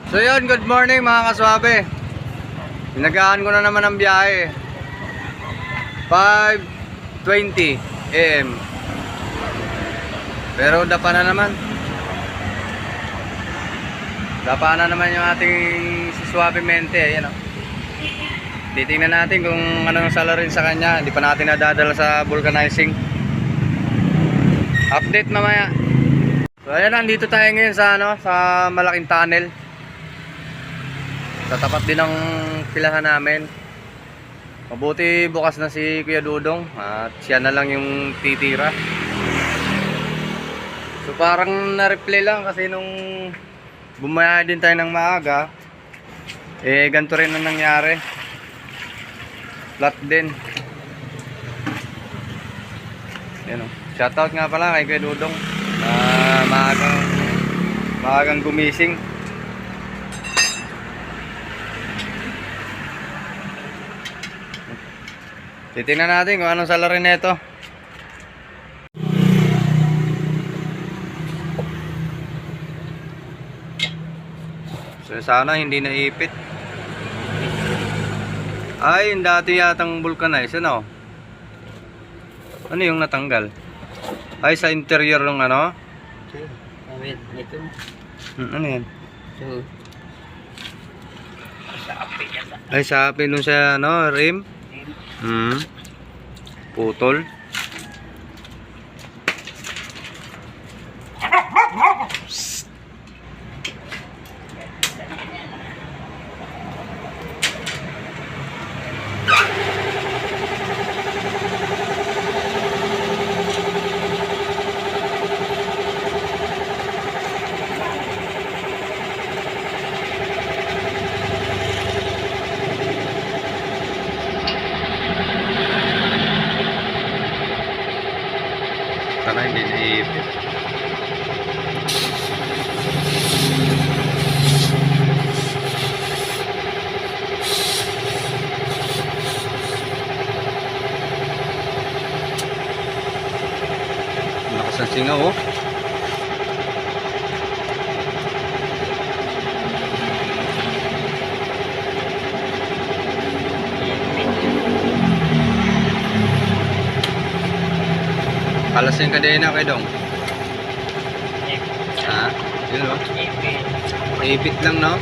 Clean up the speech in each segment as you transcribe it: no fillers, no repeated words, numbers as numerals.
So yun, good morning mga kaswabe. Pinagaan ko na naman ang biyahe. 5:20 AM. Pero dapa na naman. Dapa na naman yung ating suavemente. Ayan o. Titingnan natin kung anong salarin sa kanya. Hindi pa natin nadadala sa vulcanizing. Update mamaya. So ayan, nandito tayo ngayon sa sa malaking tunnel. Sa tapat din ng pilahan namin. Mabuti bukas na si Kuya Dudong at siya na lang yung titira. So parang na-replay lang kasi nung bumaya din tayo ng maaga, ganito rin ang nangyari. Flat din. Yan o. Shoutout nga pala kay Kuya Dudong na maagang gumising. Titingnan natin kung anong salary nito. So sana hindi naipit. Ay, yung dati yatang vulcanize, ano? Ano yung natanggal? Ay, sa interior ng ano? Ito. Ano yan? Ito. Ay, sa akin nung sa ano, rim? Putol. Sana hindi naipit. Lakas ang singaw, oh. Kalasin ka din na kay Dong. Ha? Yun o. Ipit lang, no?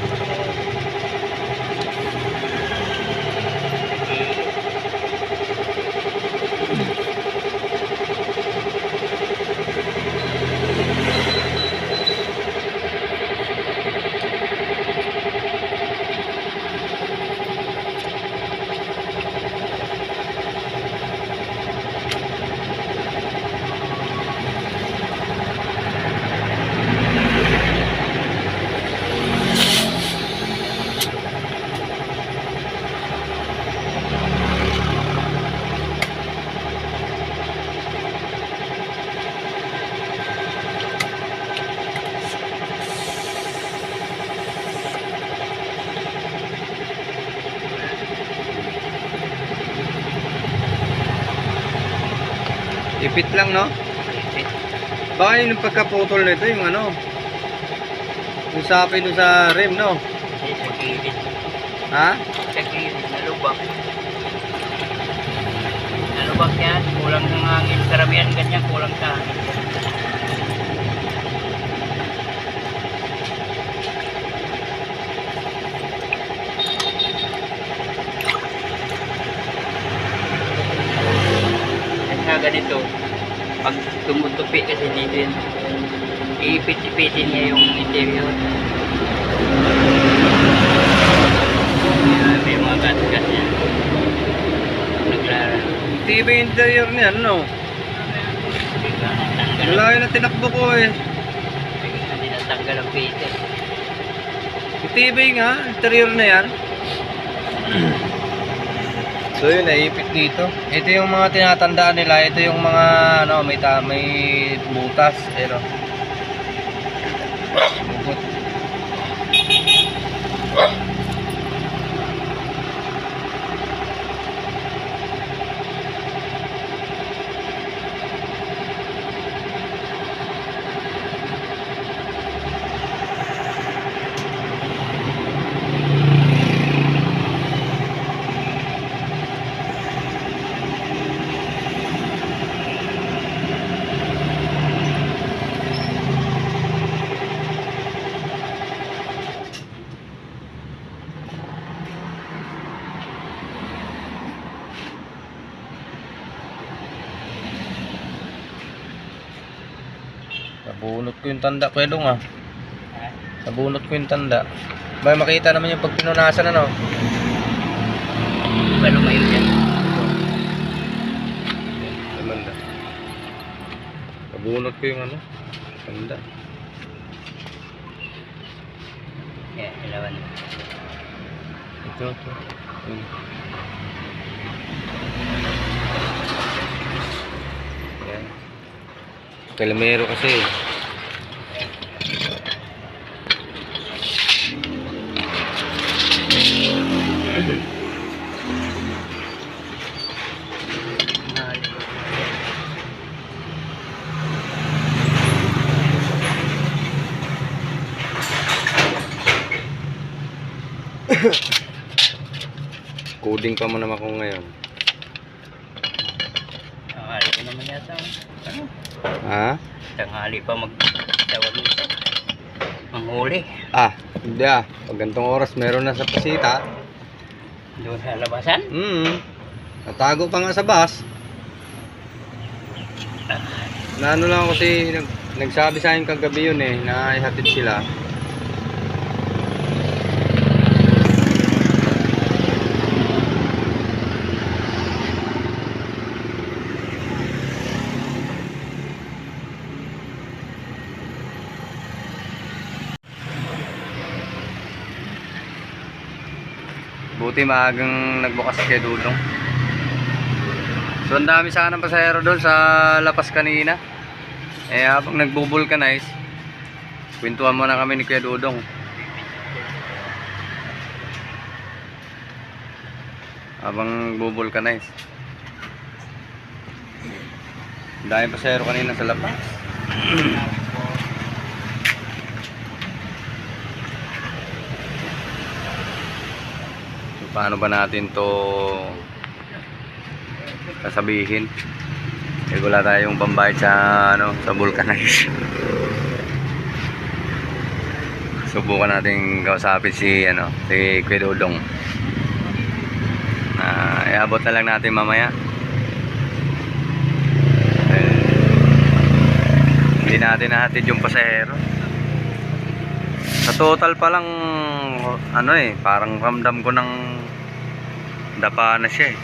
Ipit lang, no? Baka yung pagkaputol nito, yung ano, yung sapi doon sa rim, no? Sa gilid. Ha? Sa gilid. Nalubak. Nalubak yan. Kulang ng hangin. Karamihan ganyan. Kulang sa hangin. Ganito, pag tumutupi kasi dito yun, iipit-ipitin niya yung interior. May mga gas-gas yan. Naglara. TV interior niyan, no? Wala yun na tinakbo ko eh. Hindi natanggal ang pieces. Yung TV nga, interior na yan. So yun, naipit dito. Ito yung mga tinatandaan nila. Ito yung mga ano, may butas. Pero bugot. ko yung tanda, pwedong ah. Nabunot ko yung tanda. Ba makita naman yung pag pinunasan ano. Ba lumayo dyan? Tanda. Nabunot ko yung ano, tanda. Yeah, ilawan. Ito. Yan. Kalamero kasi. Coding pa mo naman ako ngayon. Tanghali ko naman yata. Ha? Tanghali pa magtawag nito. Manghuli. Ah, hindi ah. Pag gantong oras meron na sa pasita. Doon sa labasan. Natago pa nga sa bus. Na ano lang kasi nagsabi sa akin kagabi yun eh, na ihatid sila. Buti maagang nagbukas kay Dudong. So ang dami sanang pasahero doon sa lapas kanina. Eh habang nagbo-vulcanize, kwentuhan muna kami ni Kuya Dudong. Habang nagbo-vulcanize. Ang dami pasahero kanina sa lapas. Paano ba natin to sasabihin? Eh wala tayong pambayad sa ano, sa vulcanize. Subukan natin kausapin si Kuya Dudong. Iabot na lang natin mamaya. Hindi natin nahatid yung pasahero. Sa total pa lang parang ramdam ko ng dapa na siya eh.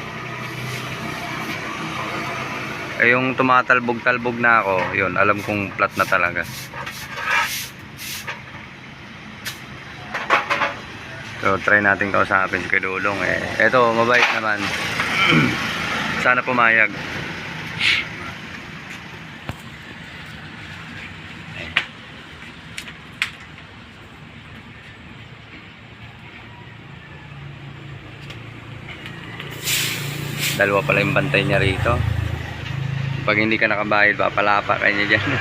Yung tumatalbog-talbog na ako, yun, alam kong flat na talaga. So try natin kausapin si Kuya Dudong eh. Eto, mabait naman. Sana pumayag. Dalawa pala yung bantay niya rito. Pag hindi ka nakabayad, papalapa ka niya dyan.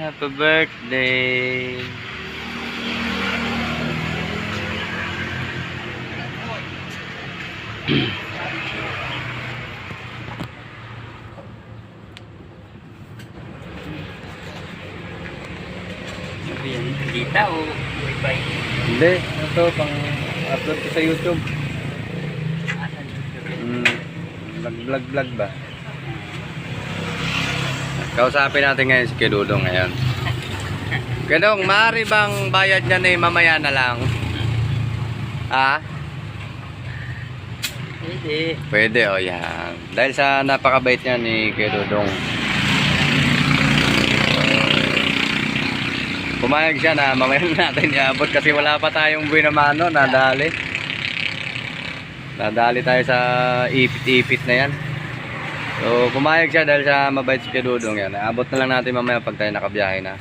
Happy birthday. Dita o wifi? Hindi, ito pang upload ko sa YouTube. Vlog ba? Kausapin natin ngayon si Kuya Dudong ngayon. Kuya Dudong, maaari bang bayad niya na mamaya na lang? Ha? Pwede. Pwede, o yan. Dahil sa napakabait niya ni Kuya Dudong. Pumayag siya na mamaya natin iabot kasi wala pa tayong buhay na mano, nadali. Nadali tayo sa ipit-ipit na yan. So pumayag siya dahil sa mabait si Kuya Dudong yan. Abot na lang natin mamaya pag tayo nakabiyahe na.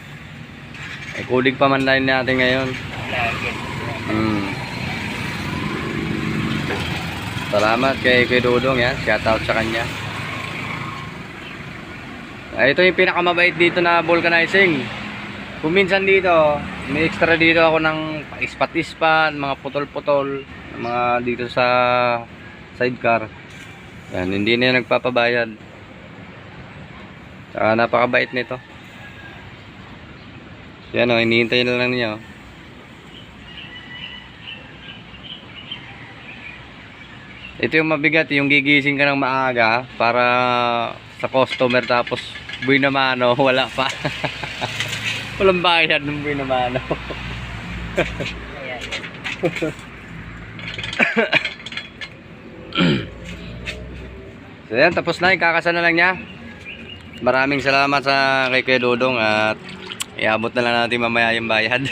Eh kulig pa man line natin ngayon. Salamat kay Kuya Dudong yan. Shout out sa kanya. Ito yung pinakamabait dito na vulcanizing. Kung minsan dito, may extra dito ako ng ispat-ispat, mga putol-putol, mga dito sa sidecar. Yan, hindi na nagpapabayad. Saka napakabait nito. Yan o, hinihintay na lang niya. Ito yung mabigat, yung gigising ka ng maaga para sa customer tapos buhay na mano, wala pa. Walang bayad ng buhay na mano. Ayan. So yan, tapos na, ikakasa na lang niya. Maraming salamat sa kay Kuya Dudong at iabot na lang natin mamaya yung bayad.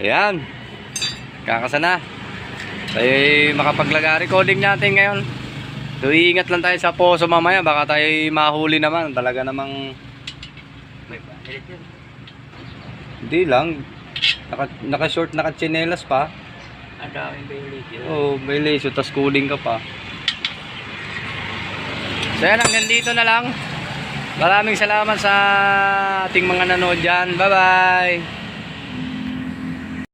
Ayan, kakasa na. Tayo makapaglaga recording natin ngayon. So iingat lang tayo sa poso mamaya, baka tayo mahuli naman. Talaga namang May balit yun. hindi lang. Naka-short, naka-chinelas pa. Ang daming balit yun. Oh, may lace, tas cooling ka pa. So yan, hanggang dito na lang. Maraming salamat sa ating mga nanood dyan. Bye-bye!